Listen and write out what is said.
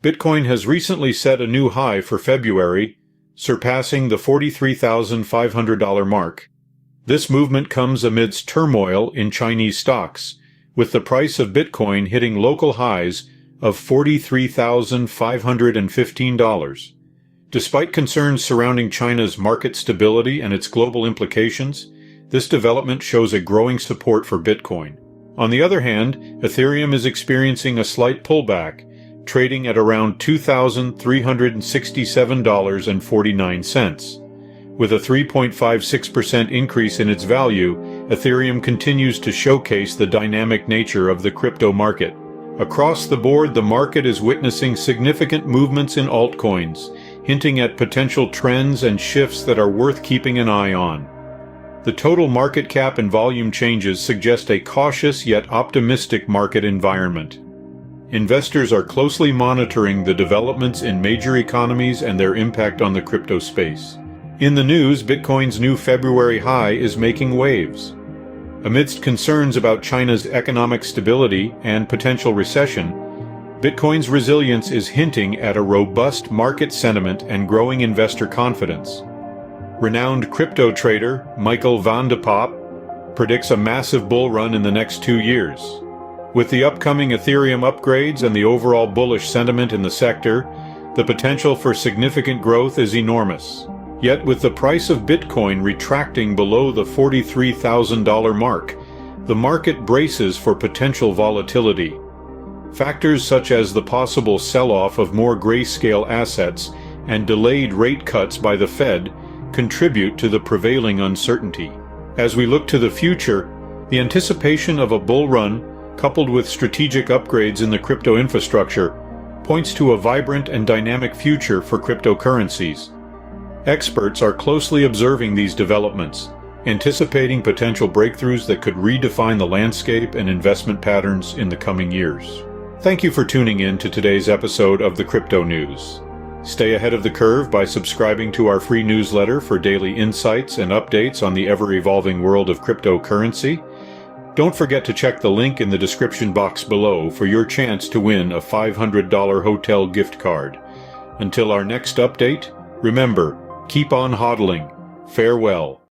Bitcoin has recently set a new high for February, surpassing the $43,500 mark. This movement comes amidst turmoil in Chinese stocks, with the price of Bitcoin hitting local highs of $43,515. Despite concerns surrounding China's market stability and its global implications, this development shows a growing support for Bitcoin. On the other hand, Ethereum is experiencing a slight pullback, trading at around $2,367.49. With a 3.56% increase in its value, Ethereum continues to showcase the dynamic nature of the crypto market. Across the board, the market is witnessing significant movements in altcoins, hinting at potential trends and shifts that are worth keeping an eye on. The total market cap and volume changes suggest a cautious yet optimistic market environment. Investors are closely monitoring the developments in major economies and their impact on the crypto space. In the news, Bitcoin's new February high is making waves. Amidst concerns about China's economic stability and potential recession, Bitcoin's resilience is hinting at a robust market sentiment and growing investor confidence. Renowned crypto trader Michael van de Poppe predicts a massive bull run in the next 2 years. With the upcoming Ethereum upgrades and the overall bullish sentiment in the sector, the potential for significant growth is enormous. Yet with the price of Bitcoin retracting below the $43,000 mark, the market braces for potential volatility. Factors such as the possible sell-off of more grayscale assets and delayed rate cuts by the Fed contribute to the prevailing uncertainty. As we look to the future, the anticipation of a bull run, coupled with strategic upgrades in the crypto infrastructure, points to a vibrant and dynamic future for cryptocurrencies. Experts are closely observing these developments, anticipating potential breakthroughs that could redefine the landscape and investment patterns in the coming years. Thank you for tuning in to today's episode of the Crypto News. Stay ahead of the curve by subscribing to our free newsletter for daily insights and updates on the ever-evolving world of cryptocurrency. Don't forget to check the link in the description box below for your chance to win a $500 hotel gift card. Until our next update, remember, keep on hodling. Farewell.